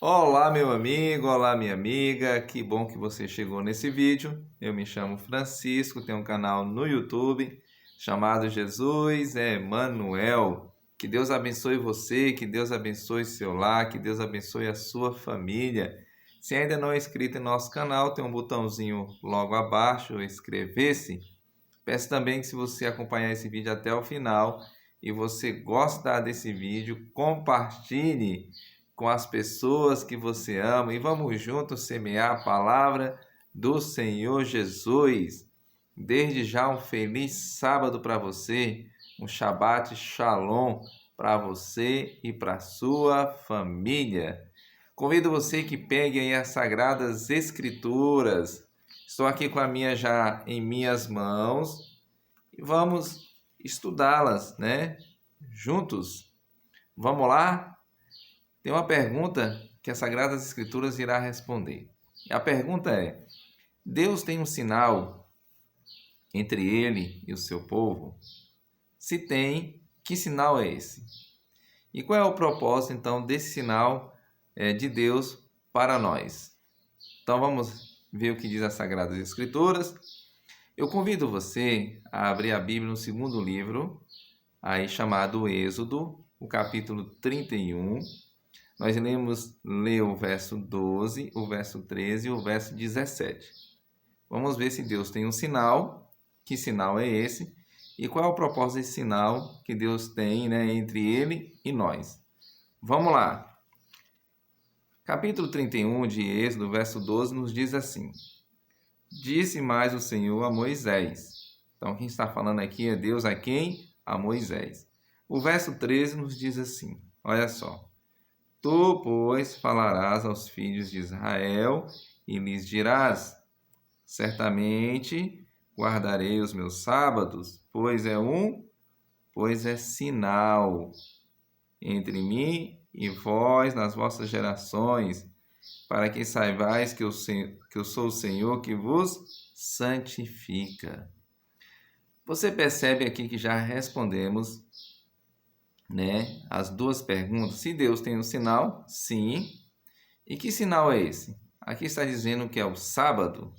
Olá, meu amigo, olá, minha amiga, que bom que você chegou nesse vídeo. Eu me chamo Francisco, tenho um canal no YouTube chamado Jesus é Emanuel. Que Deus abençoe você, que Deus abençoe seu lar, que Deus abençoe a sua família. Se ainda não é inscrito em nosso canal, tem um botãozinho logo abaixo, inscrever-se. Peço também que se você acompanhar esse vídeo até o final e você gostar desse vídeo, compartilhe com as pessoas que você ama e vamos juntos semear a palavra do Senhor Jesus. Desde já um feliz sábado para você, um Shabbat Shalom para você e para sua família. Convido você que pegue aí as Sagradas Escrituras. Estou aqui com a minha já em minhas mãos e vamos estudá-las, né? Juntos. Vamos lá? Tem uma pergunta que as Sagradas Escrituras irá responder. E a pergunta é: Deus tem um sinal entre ele e o seu povo? Se tem, que sinal é esse? E qual é o propósito então desse sinal de Deus para nós? Então vamos ver o que diz as Sagradas Escrituras. Eu convido você a abrir a Bíblia no segundo livro, aí chamado Êxodo, o capítulo 31. Nós iremos ler o verso 12, o verso 13 e o verso 17. Vamos ver se Deus tem um sinal, que sinal é esse, e qual é o propósito desse sinal que Deus tem, né, entre ele e nós. Vamos lá. Capítulo 31 de Êxodo, verso 12, nos diz assim: Disse mais o Senhor a Moisés. Então, quem está falando aqui é Deus a quem? A Moisés. O verso 13 nos diz assim, olha só. Tu, pois, falarás aos filhos de Israel e lhes dirás: Certamente guardarei os meus sábados, pois é sinal entre mim e vós nas vossas gerações, para que saibais que eu sou o Senhor que vos santifica. Você percebe aqui que já respondemos, né, as duas perguntas. Se Deus tem um sinal, sim. E que sinal é esse? Aqui está dizendo que é o sábado.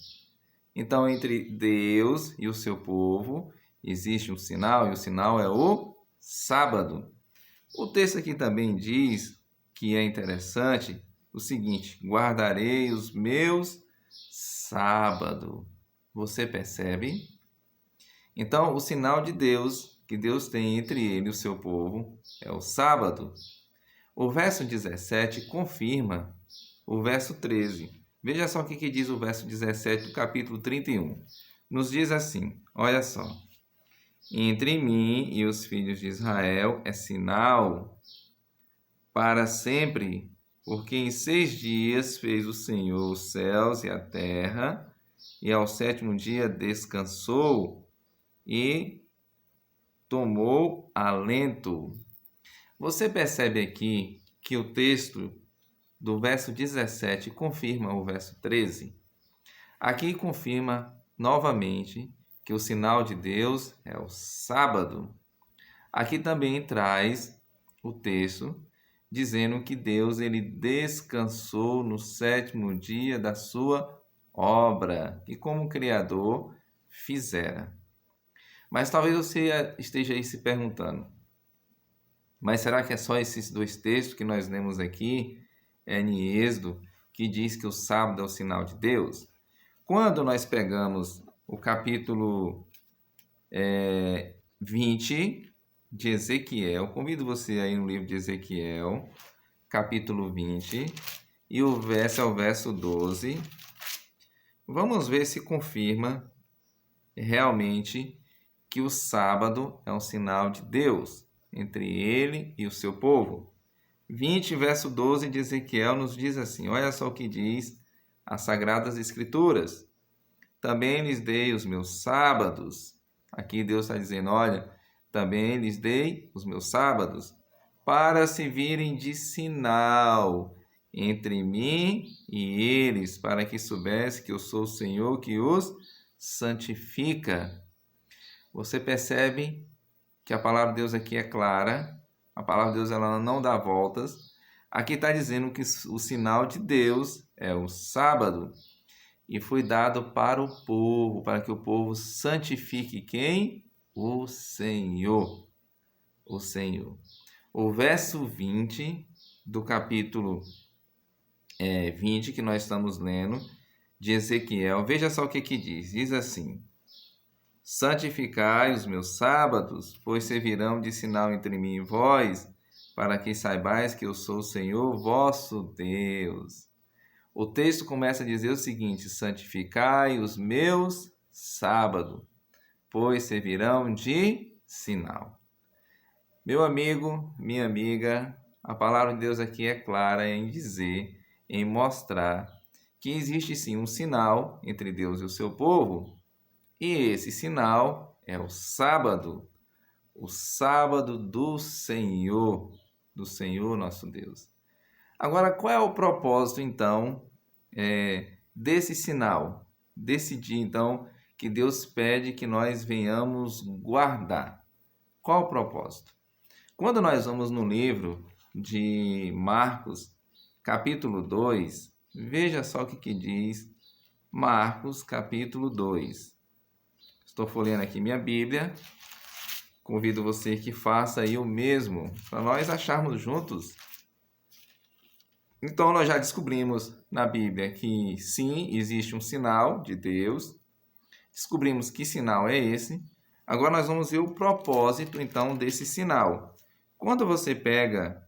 Então, entre Deus e o seu povo existe um sinal, e o sinal é o sábado. O texto aqui também diz que é interessante o seguinte: guardarei os meus sábados. Você percebe? Então, o sinal de Deus, que Deus tem entre ele e o seu povo, é o sábado. O verso 17 confirma o verso 13. Veja só o que diz o verso 17 do capítulo 31. Nos diz assim, olha só. Entre mim e os filhos de Israel é sinal para sempre, porque em 6 dias fez o Senhor os céus e a terra, e ao 7º dia descansou e tomou alento. Você percebe aqui que o texto do verso 17 confirma o verso 13? Aqui confirma novamente que o sinal de Deus é o sábado. Aqui também traz o texto dizendo que Deus ele descansou no 7º dia da sua obra, que como Criador fizera. Mas talvez você esteja aí se perguntando, mas será que é só esses dois textos que nós lemos aqui, em Êxodo, que diz que o sábado é o sinal de Deus? Quando nós pegamos o capítulo 20 de Ezequiel, convido você aí no livro de Ezequiel, capítulo 20, e o verso é o verso 12. Vamos ver se confirma realmente que o sábado é um sinal de Deus entre ele e o seu povo. 20, verso 12 de Ezequiel nos diz assim, olha só o que diz as Sagradas Escrituras. Também lhes dei os meus sábados. Aqui Deus está dizendo, olha, também lhes dei os meus sábados para se virem de sinal entre mim e eles, para que soubesse que eu sou o Senhor que os santifica. Você percebe que a palavra de Deus aqui é clara, a palavra de Deus ela não dá voltas. Aqui está dizendo que o sinal de Deus é o sábado e foi dado para o povo, para que o povo santifique quem? O Senhor. O Senhor. O verso 20 do capítulo 20 que nós estamos lendo de Ezequiel, veja só o que diz. Diz assim: santificai os meus sábados, pois servirão de sinal entre mim e vós, para que saibais que eu sou o Senhor vosso Deus. O texto começa a dizer o seguinte: santificai os meus sábados, pois servirão de sinal. Meu amigo, minha amiga, a palavra de Deus aqui é clara em dizer, em mostrar que existe sim um sinal entre Deus e o seu povo, e esse sinal é o sábado do Senhor nosso Deus. Agora, qual é o propósito então desse sinal, desse dia então que Deus pede que nós venhamos guardar? Qual o propósito? Quando nós vamos no livro de Marcos, capítulo 2, veja só o que diz Marcos, capítulo 2. Estou folheando aqui minha Bíblia. Convido você que faça aí o mesmo, para nós acharmos juntos. Então, nós já descobrimos na Bíblia que sim, existe um sinal de Deus. Descobrimos que sinal é esse. Agora nós vamos ver o propósito, então, desse sinal. Quando você pega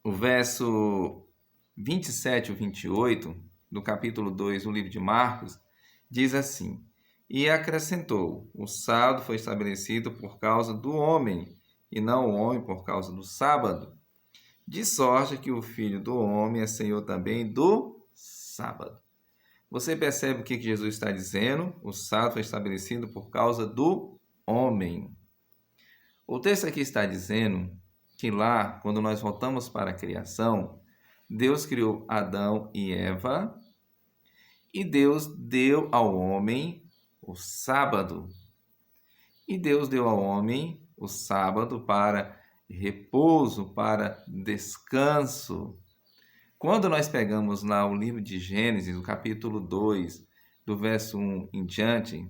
o verso 27 ou 28 do capítulo 2 do livro de Marcos, diz assim: e acrescentou: o sábado foi estabelecido por causa do homem, e não o homem por causa do sábado. De sorte que o Filho do Homem é Senhor também do sábado. Você percebe o que Jesus está dizendo? O sábado foi estabelecido por causa do homem. O texto aqui está dizendo que lá, quando nós voltamos para a criação, Deus criou Adão e Eva e Deus deu ao homem o sábado. E Deus deu ao homem o sábado para repouso, para descanso. Quando nós pegamos lá o livro de Gênesis, o capítulo 2, do verso 1 em diante,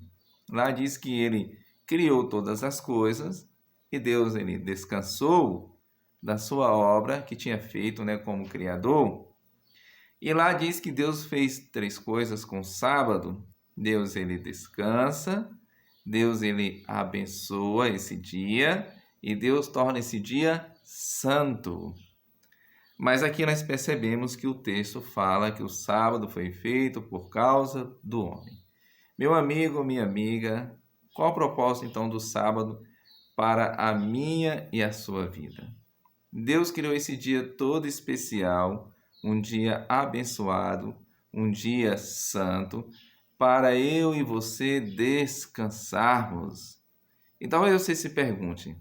lá diz que ele criou todas as coisas e Deus ele descansou da sua obra que tinha feito, como criador. E lá diz que Deus fez 3 coisas com o sábado. Deus ele descansa, Deus ele abençoa esse dia e Deus torna esse dia santo. Mas aqui nós percebemos que o texto fala que o sábado foi feito por causa do homem. Meu amigo, minha amiga, qual o propósito então do sábado para a minha e a sua vida? Deus criou esse dia todo especial, um dia abençoado, um dia santo, para eu e você descansarmos. E talvez você se pergunte,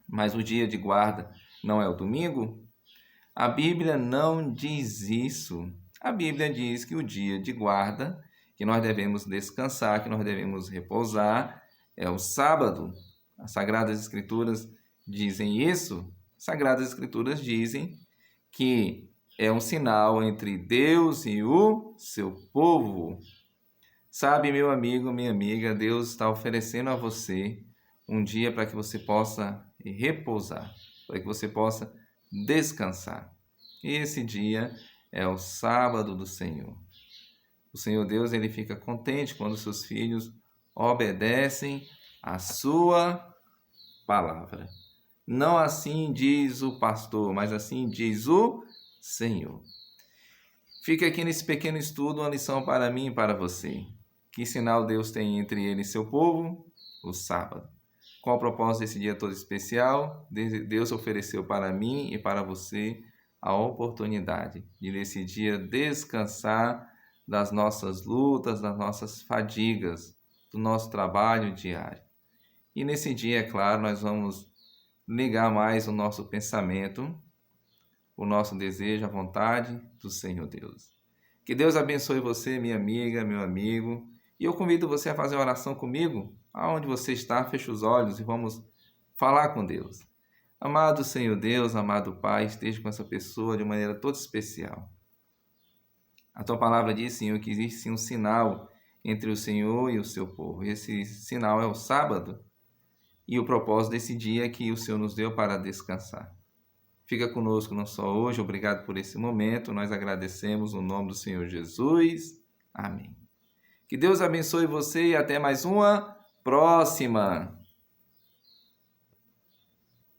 mas o dia de guarda não é o domingo? A Bíblia não diz isso. A Bíblia diz que o dia de guarda, que nós devemos descansar, que nós devemos repousar, é o sábado. As Sagradas Escrituras dizem isso. As Sagradas Escrituras dizem que é um sinal entre Deus e o seu povo. Sabe, meu amigo, minha amiga, Deus está oferecendo a você um dia para que você possa repousar, para que você possa descansar. E esse dia é o sábado do Senhor. O Senhor Deus, ele fica contente quando seus filhos obedecem a sua palavra. Não assim diz o pastor, mas assim diz o Senhor. Fica aqui nesse pequeno estudo uma lição para mim e para você. Que sinal Deus tem entre ele e seu povo? O sábado. Qual o propósito desse dia todo especial? Deus ofereceu para mim e para você a oportunidade de nesse dia descansar das nossas lutas, das nossas fadigas, do nosso trabalho diário. E nesse dia, é claro, nós vamos ligar mais o nosso pensamento, o nosso desejo, a vontade do Senhor Deus. Que Deus abençoe você, minha amiga, meu amigo. E eu convido você a fazer uma oração comigo. Aonde você está, feche os olhos e vamos falar com Deus. Amado Senhor Deus, amado Pai, esteja com essa pessoa de maneira toda especial. A tua palavra diz, Senhor, que existe sim um sinal entre o Senhor e o seu povo. Esse sinal é o sábado. E o propósito desse dia é que o Senhor nos deu para descansar. Fica conosco não só hoje, obrigado por esse momento. Nós agradecemos no nome do Senhor Jesus. Amém. Que Deus abençoe você e até mais uma próxima.